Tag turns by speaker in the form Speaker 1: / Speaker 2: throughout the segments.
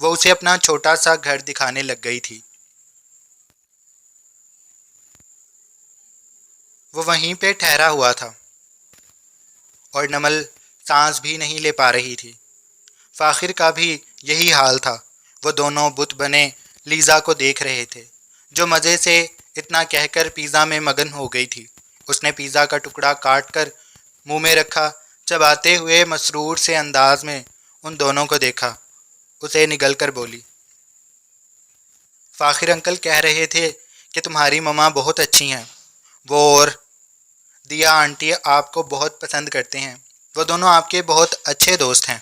Speaker 1: وہ اسے اپنا چھوٹا سا گھر دکھانے لگ گئی تھی۔ وہ وہیں پہ ٹھہرا ہوا تھا اور نمل سانس بھی نہیں لے پا رہی تھی۔ فاخر کا بھی یہی حال تھا۔ وہ دونوں بت بنے لیزا کو دیکھ رہے تھے، جو مزے سے اتنا کہہ کر پیزا میں مگن ہو گئی تھی۔ اس نے پیزا کا ٹکڑا کاٹ کر منہ میں رکھا، چباتے ہوئے مسرور سے انداز میں ان دونوں کو دیکھا۔ اسے نگل کر بولی، فاخر انکل کہہ رہے تھے کہ تمہاری مما بہت اچھی ہیں، وہ اور دیا آنٹی آپ کو بہت پسند کرتے ہیں، وہ دونوں آپ کے بہت اچھے دوست ہیں۔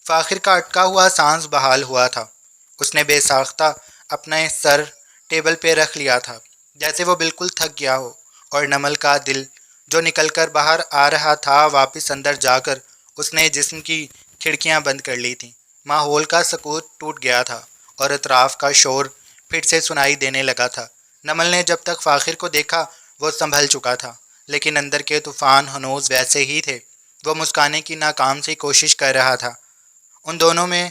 Speaker 1: فاخر کا اٹکا ہوا سانس بحال ہوا تھا۔ اس نے بے ساختہ اپنا سر ٹیبل پہ رکھ لیا تھا، جیسے وہ بالکل تھک گیا ہو، اور نمل کا دل جو نکل کر باہر آ رہا تھا واپس اندر جا کر اس نے جسم کی کھڑکیاں بند کر لی تھیں۔ ماحول کا سکوت ٹوٹ گیا تھا اور اطراف کا شور پھر سے سنائی دینے لگا تھا۔ نمل نے جب تک فاخر کو دیکھا وہ سنبھل چکا تھا، لیکن اندر کے طوفان ہنوز ویسے ہی تھے۔ وہ مسکرانے کی ناکام سی کوشش کر رہا تھا۔ ان دونوں میں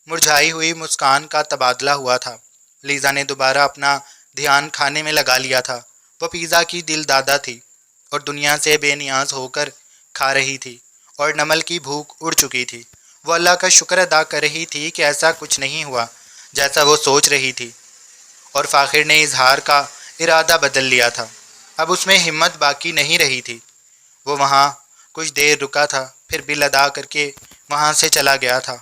Speaker 1: مرجھائی ہوئی مسکان کا تبادلہ ہوا تھا۔ لیزا نے دوبارہ اپنا دھیان کھانے میں لگا لیا تھا۔ وہ پیزا کی دل دادا تھی اور دنیا سے بے نیاز ہو کر کھا رہی تھی، اور نمل کی بھوک اڑ چکی تھی۔ وہ اللہ کا شکر ادا کر رہی تھی کہ ایسا کچھ نہیں ہوا جیسا وہ سوچ رہی تھی، اور فاخر نے اظہار کا ارادہ بدل لیا تھا۔ اب اس میں ہمت باقی نہیں رہی تھی۔ وہ وہاں کچھ دیر رکا تھا، پھر بل ادا کر کے وہاں سے چلا گیا تھا۔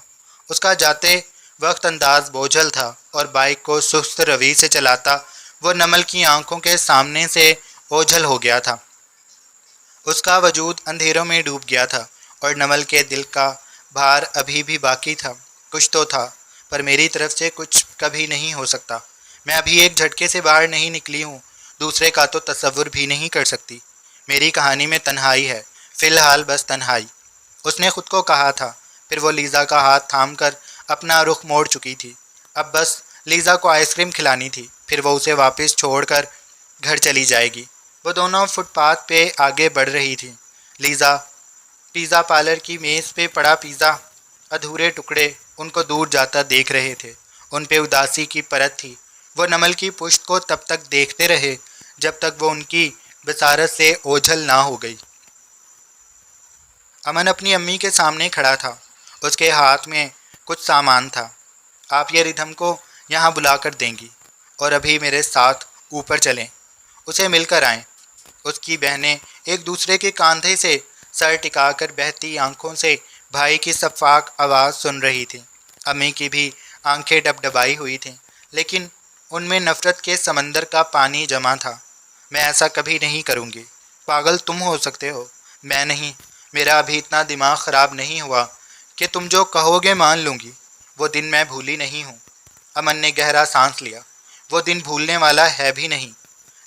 Speaker 1: اس کا جاتے وقت انداز بوجھل تھا، اور بائک کو سست روی سے چلاتا وہ نمل کی آنکھوں کے سامنے سے اوجھل ہو گیا تھا۔ اس کا وجود اندھیروں میں ڈوب گیا تھا، اور نمل کے دل کا بھار ابھی بھی باقی تھا۔ کچھ تو تھا، پر میری طرف سے کچھ کبھی نہیں ہو سکتا۔ میں ابھی ایک جھٹکے سے باہر نہیں نکلی ہوں، دوسرے کا تو تصور بھی نہیں کر سکتی۔ میری کہانی میں تنہائی ہے، فی الحال بس تنہائی، اس نے خود کو کہا تھا۔ پھر وہ لیزا کا ہاتھ تھام کر اپنا رخ موڑ چکی تھی۔ اب بس لیزا کو آئس کریم کھلانی تھی، پھر وہ اسے واپس چھوڑ کر گھر چلی جائے گی۔ وہ دونوں فٹ پاتھ پہ آگے بڑھ رہی تھیں۔ لیزا پیزا پارلر کی میز پہ پڑا پیزا ادھورے ٹکڑے ان کو دور جاتا دیکھ رہے تھے۔ ان پہ اداسی کی پرت تھی۔ وہ نمل کی پشت کو تب تک دیکھتے رہے جب تک وہ ان کی بصارت سے اوجھل نہ ہو گئی۔ امن اپنی امی کے سامنے کھڑا تھا۔ اس کے ہاتھ میں کچھ سامان تھا۔ آپ یہ ردھم کو یہاں بلا کر دیں گی، اور ابھی میرے ساتھ اوپر چلیں، اسے مل کر آئیں۔ اس کی بہنیں ایک دوسرے کے کاندھے سے سر ٹکا کر بہتی آنکھوں سے بھائی کی شفاق آواز سن رہی تھیں۔ امی کی بھی آنکھیں ڈبڈبائی ہوئی تھیں، لیکن ان میں نفرت کے سمندر کا پانی جمع تھا۔ میں ایسا کبھی نہیں کروں گی، پاگل تم ہو سکتے ہو، میں نہیں۔ میرا ابھی اتنا دماغ خراب نہیں ہوا کہ تم جو کہو گے مان لوں گی۔ وہ دن میں بھولی نہیں ہوں۔ امن نے گہرا سانس لیا۔ وہ دن بھولنے والا ہے بھی نہیں،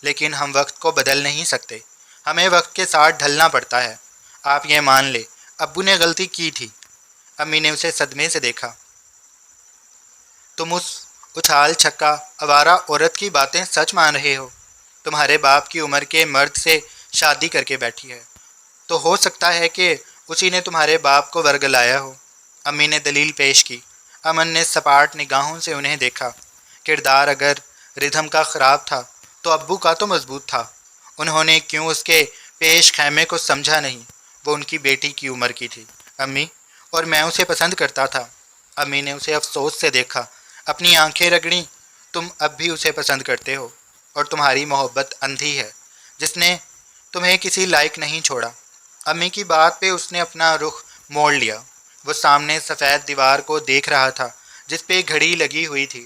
Speaker 1: لیکن ہم وقت کو بدل نہیں سکتے، ہمیں وقت کے ساتھ ڈھلنا پڑتا ہے۔ آپ یہ مان لے، ابو نے غلطی کی تھی۔ امی نے اسے صدمے سے دیکھا۔ تم اس اچھال چھکا آوارہ عورت کی باتیں سچ مان رہے ہو؟ تمہارے باپ کی عمر کے مرد سے شادی کر کے بیٹھی ہے، تو ہو سکتا ہے کہ اسی نے تمہارے باپ کو ورگلایا ہو۔ امی نے دلیل پیش کی۔ امن نے سپاٹ نگاہوں سے انہیں دیکھا۔ کردار اگر ردھم کا خراب تھا تو ابو کا تو مضبوط تھا۔ انہوں نے کیوں اس کے پیش خیمے کو سمجھا نہیں؟ وہ ان کی بیٹی کی عمر کی تھی امی، اور میں اسے پسند کرتا تھا۔ امی نے اسے افسوس سے دیکھا، اپنی آنکھیں رگڑیں۔ تم اب بھی اسے پسند کرتے ہو، اور تمہاری محبت اندھی ہے جس نے تمہیں کسی لائق نہیں چھوڑا۔ امی کی بات پہ اس نے اپنا رخ موڑ لیا۔ وہ سامنے سفید دیوار کو دیکھ رہا تھا جس پہ گھڑی لگی ہوئی تھی،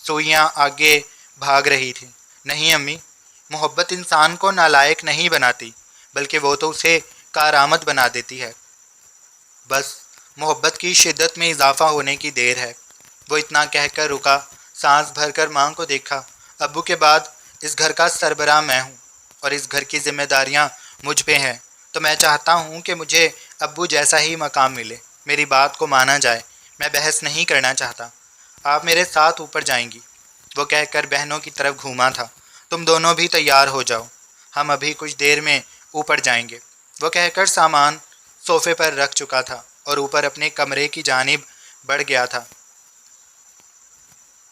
Speaker 1: سوئیاں آگے بھاگ رہی تھیں۔ نہیں امی، محبت انسان کو نالائق نہیں بناتی، بلکہ وہ تو اسے کارآمد بنا دیتی ہے۔ بس محبت کی شدت میں اضافہ ہونے کی دیر ہے۔ وہ اتنا کہہ کر رکا، سانس بھر کر ماں کو دیکھا۔ ابو کے بعد اس گھر کا سربراہ میں ہوں، اور اس گھر کی ذمہ داریاں مجھ پہ ہیں، تو میں چاہتا ہوں کہ مجھے ابو جیسا ہی مقام ملے، میری بات کو مانا جائے۔ میں بحث نہیں کرنا چاہتا، آپ میرے ساتھ اوپر جائیں گی؟ وہ کہہ کر بہنوں کی طرف گھوما تھا۔ تم دونوں بھی تیار ہو جاؤ، ہم ابھی کچھ دیر میں اوپر جائیں گے۔ وہ کہہ کر سامان صوفے پر رکھ چکا تھا اور اوپر اپنے کمرے کی جانب بڑھ گیا تھا۔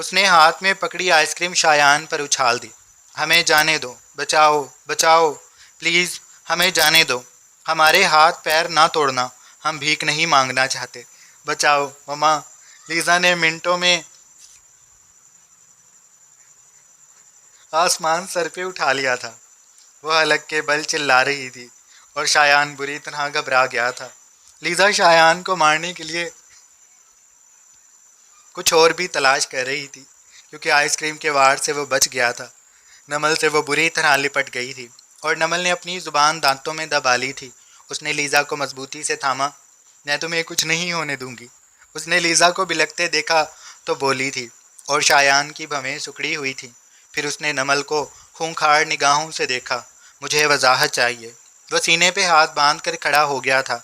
Speaker 1: اس نے ہاتھ میں پکڑی آئس کریم شایان پر اچھال دی۔ ہمیں جانے دو، بچاؤ بچاؤ، پلیز ہمیں جانے دو، ہمارے ہاتھ پیر نہ توڑنا، ہم بھیک نہیں مانگنا چاہتے، بچاؤ مما۔ لیزا نے منٹوں میں آسمان سر پہ اٹھا لیا تھا۔ وہ حلق کے بل چلا رہی تھی اور شایان بری طرح گھبرا گیا تھا۔ لیزا شایان کو مارنے کے لیے کچھ اور بھی تلاش کر رہی تھی کیونکہ آئس کریم کے وار سے وہ بچ گیا تھا۔ نمل سے وہ بری طرح لپٹ گئی تھی اور نمل نے اپنی زبان دانتوں میں دبا لی تھی۔ اس نے لیزا کو مضبوطی سے تھاما۔ میں تمہیں کچھ نہیں ہونے دوں گی۔ اس نے لیزا کو بلکتے دیکھا تو بولی تھی اور شایان کی بھویں سکڑی ہوئی تھیں۔ پھر اس نے نمل کو خونخوار نگاہوں سے دیکھا۔ مجھے وضاحت چاہیے۔ وہ سینے پہ ہاتھ باندھ کر کھڑا ہو گیا تھا۔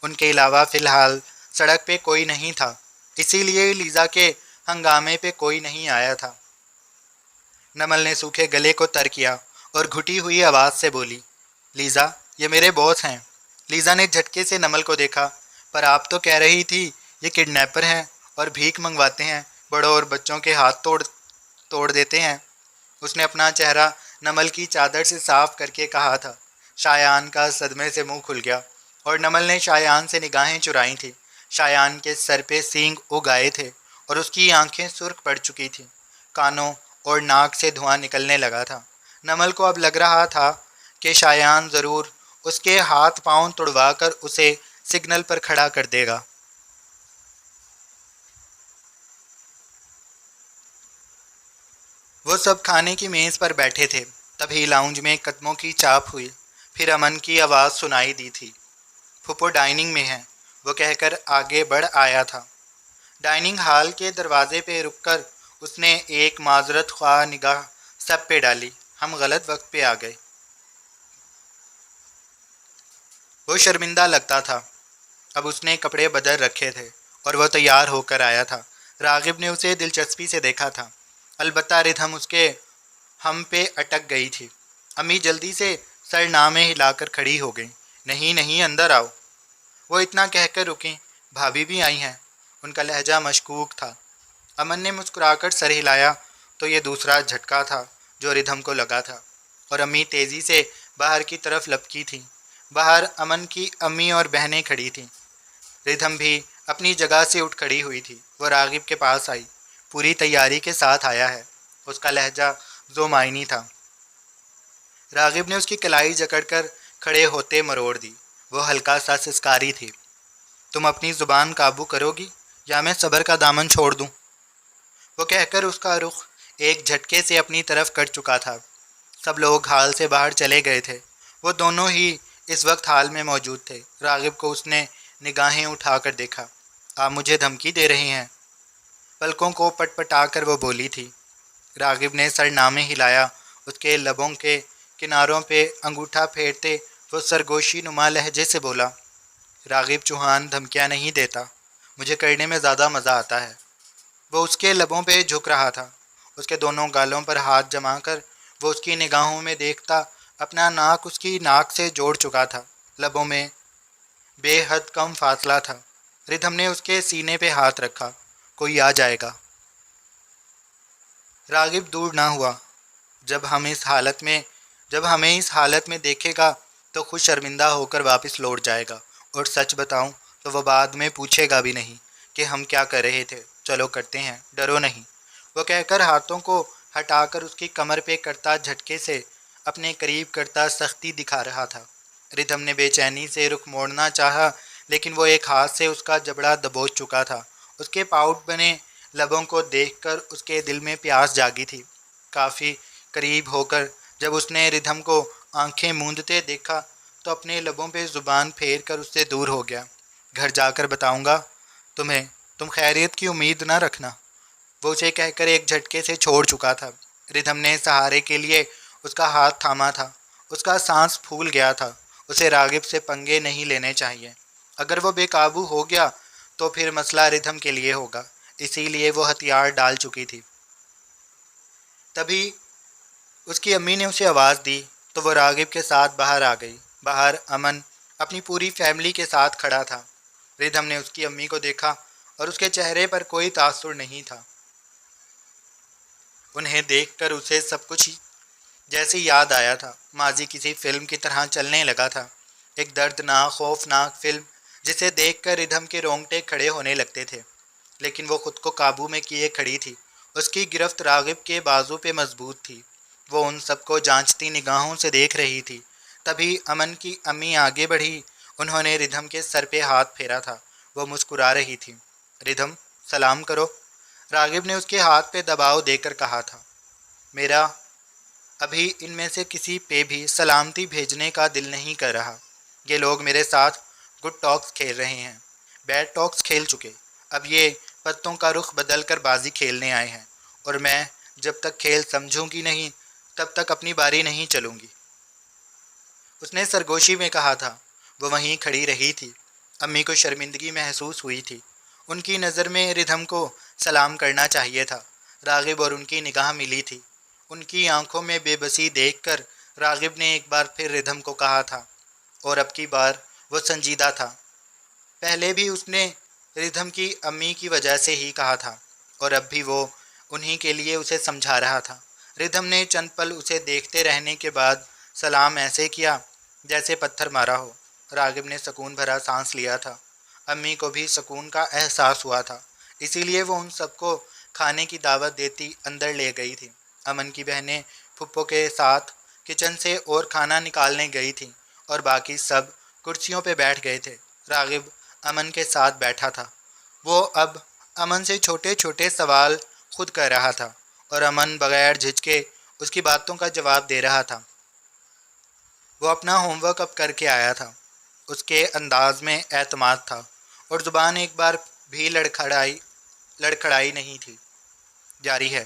Speaker 1: ان کے علاوہ فی الحال سڑک پہ کوئی نہیں تھا، اسی لیے لیزا کے ہنگامے پہ کوئی نہیں آیا تھا۔ نمل نے سوکھے گلے کو تر کیا اور گھٹی ہوئی آواز سے بولی، لیزا یہ میرے باس ہیں۔ لیزا نے جھٹکے سے نمل کو دیکھا، پر آپ تو کہہ رہی تھی یہ کڈنیپر ہیں اور بھیک منگواتے ہیں، بڑوں اور بچوں کے ہاتھ توڑ دیتے ہیں۔ اس نے اپنا چہرہ نمل کی چادر سے صاف کر کے کہا تھا۔ شایان کا صدمے سے منہ کھل گیا اور نمل نے شایان سے نگاہیں چرائی تھیں۔ شایان کے سر پہ سینگ اگ آئے تھے اور اس کی آنکھیں سرخ پڑ چکی تھیں، کانوں اور ناک سے دھواں نکلنے لگا تھا۔ نمل کو اب لگ رہا تھا کہ شایان ضرور اس کے ہاتھ پاؤں توڑوا کر اسے سگنل پر کھڑا کر دے گا۔ وہ سب کھانے کی میز پر بیٹھے تھے، تبھی لاؤنج میں قدموں کی چاپ ہوئی، پھر امن کی آواز سنائی دی تھی۔ پھپھو ڈائننگ میں ہے، وہ کہہ کر آگے بڑھ آیا تھا۔ ڈائننگ ہال کے دروازے پہ رک کر اس نے ایک معذرت خواہ نگاہ سب پہ ڈالی۔ ہم غلط وقت پہ آ گئے۔ وہ شرمندہ لگتا تھا۔ اب اس نے کپڑے بدل رکھے تھے اور وہ تیار ہو کر آیا تھا۔ راغب نے اسے دلچسپی سے دیکھا تھا، البتہ ردھم اس کے ہم پہ اٹک گئی تھی۔ امی جلدی سے سر نامے ہلا کر کھڑی ہو گئی۔ نہیں نہیں، اندر آؤ۔ وہ اتنا کہہ کر رکیں، بھابھی بھی آئی ہیں۔ ان کا لہجہ مشکوک تھا۔ امن نے مسکرا کر سر ہلایا تو یہ دوسرا جھٹکا تھا جو ردھم کو لگا تھا، اور امی تیزی سے باہر کی طرف لپکی تھیں۔ باہر امن کی امی اور بہنیں کھڑی تھیں۔ ردھم بھی اپنی جگہ سے اٹھ کھڑی ہوئی تھی۔ وہ راغب کے پاس آئی۔ پوری تیاری کے ساتھ آیا ہے۔ اس کا لہجہ ذو معنی تھا۔ راغب نے اس کی کلائی جکڑ کر کھڑے ہوتے مروڑ دی۔ وہ ہلکا سا سسکاری تھی۔ تم اپنی زبان قابو کرو گی یا میں صبر کا دامن چھوڑ دوں؟ وہ کہہ کر اس کا رخ ایک جھٹکے سے اپنی طرف کر چکا تھا۔ سب لوگ ہال سے باہر چلے گئے تھے۔ وہ دونوں ہی اس وقت ہال میں موجود تھے۔ راغب کو اس نے نگاہیں اٹھا کر دیکھا۔ آپ مجھے دھمکی دے رہے ہیں؟ پلکوں کو پٹ پٹا کر وہ بولی تھی۔ راغب نے سر نامے ہلایا۔ اس کے لبوں کے کناروں پہ انگوٹھا پھیرتے وہ سرگوشی نما لہجے سے بولا، راغب چوہان دھمکیاں نہیں دیتا، مجھے کرنے میں زیادہ مزہ آتا ہے۔ وہ اس کے لبوں پہ جھک رہا تھا۔ اس کے دونوں گالوں پر ہاتھ جما کر وہ اس کی نگاہوں میں دیکھتا اپنا ناک اس کی ناک سے جوڑ چکا تھا۔ لبوں میں بے حد کم فاصلہ تھا۔ ردھم نے اس کے سینے پہ ہاتھ رکھا۔ کوئی آ جائے گا۔ راغب دور نہ ہوا۔ جب ہمیں اس حالت میں دیکھے گا تو خود شرمندہ ہو کر واپس لوٹ جائے گا، اور سچ بتاؤں تو وہ بعد میں پوچھے گا بھی نہیں کہ ہم کیا کر رہے تھے۔ چلو کرتے ہیں، ڈرو نہیں۔ وہ کہہ کر ہاتھوں کو ہٹا کر اس کی کمر پہ کرتا جھٹکے سے اپنے قریب کرتا سختی دکھا رہا تھا۔ ردھم نے بے چینی سے رخ موڑنا چاہا، لیکن وہ ایک ہاتھ سے اس کا جبڑا دبوچ چکا تھا۔ اس کے پاؤٹ بنے لبوں کو دیکھ کر اس کے دل میں پیاس جاگی تھی۔ کافی قریب ہو کر جب اس نے ردھم کو آنکھیں موندتے دیکھا تو اپنے لبوں پہ زبان پھیر کر اس سے دور ہو گیا۔ گھر جا کر بتاؤں گا تمہیں، تم خیریت کی امید نہ رکھنا۔ وہ اسے کہہ کر ایک جھٹکے سے چھوڑ چکا تھا۔ ردھم نے سہارے کے لیے اس کا ہاتھ تھاما تھا۔ اس کا سانس پھول گیا تھا۔ اسے راغب سے پنگے نہیں لینے چاہیے۔ اگر وہ بے قابو ہو گیا تو پھر مسئلہ ردھم کے لیے ہوگا، اسی لیے وہ ہتھیار ڈال چکی تھی۔ تبھی اس کی امی نے اسے آواز دی تو وہ راغب کے ساتھ باہر آ گئی۔ باہر امن اپنی پوری فیملی کے ساتھ کھڑا تھا۔ ردھم نے اس کی امی کو دیکھا اور اس کے چہرے پر کوئی تاثر نہیں تھا۔ انہیں دیکھ کر اسے سب کچھ جیسے یاد آیا تھا، ماضی کسی فلم کی طرح چلنے لگا تھا، ایک دردناک خوفناک فلم جسے دیکھ کر ردھم کے رونگٹے کھڑے ہونے لگتے تھے، لیکن وہ خود کو قابو میں کیے کھڑی تھی۔ اس کی گرفت راغب کے بازو پہ مضبوط تھی، وہ ان سب کو جانچتی نگاہوں سے دیکھ رہی تھی۔ تبھی امن کی امی آگے بڑھی، انہوں نے ردھم کے سر پہ ہاتھ پھیرا تھا، وہ مسکرا رہی تھی۔ ردھم، سلام کرو، راغب نے اس کے ہاتھ پہ دباؤ دے کر کہا تھا۔ میرا ابھی ان میں سے کسی پہ بھی سلامتی بھیجنے کا دل نہیں کر رہا، یہ لوگ میرے ساتھ گڈ ٹاکس کھیل رہے ہیں، بیڈ ٹاکس کھیل چکے، اب یہ پتوں کا رخ بدل کر بازی کھیلنے آئے ہیں، اور میں جب تک کھیل سمجھوں گی نہیں تب تک اپنی باری نہیں چلوں گی، اس نے سرگوشی میں کہا تھا۔ وہ وہیں کھڑی رہی تھی، امی کو شرمندگی محسوس ہوئی تھی، ان کی نظر میں ردھم کو سلام کرنا چاہیے تھا۔ راغب اور ان کی نگاہ ملی تھی، ان کی آنکھوں میں بے بسی دیکھ کر راغب نے ایک بار پھر ردھم کو کہا تھا، اور اب کی بار وہ سنجیدہ تھا۔ پہلے بھی اس نے ردھم کی امی کی وجہ سے ہی کہا تھا، اور اب بھی وہ انہی کے لیے اسے سمجھا رہا تھا۔ ردھم نے چند پل اسے دیکھتے رہنے کے بعد سلام ایسے کیا جیسے پتھر مارا ہو۔ راغب نے سکون بھرا سانس لیا تھا، امی کو بھی سکون کا احساس ہوا تھا، اسی لیے وہ ان سب کو کھانے کی دعوت دیتی اندر لے گئی تھی۔ امن کی بہنیں پھپھو کے ساتھ کچن سے اور کھانا نکالنے گئی تھیں، اور باقی سب کرسیوں پہ بیٹھ گئے تھے۔ راغب امن کے ساتھ بیٹھا تھا، وہ اب امن سے چھوٹے چھوٹے سوال خود کر رہا تھا، اور امن بغیر جھجکے اس کی باتوں کا جواب دے رہا تھا۔ وہ اپنا ہوم ورک اب کر کے آیا تھا، اس کے انداز میں اعتماد تھا، اور زبان ایک بار بھی لڑکھڑائی نہیں تھی۔ جاری ہے،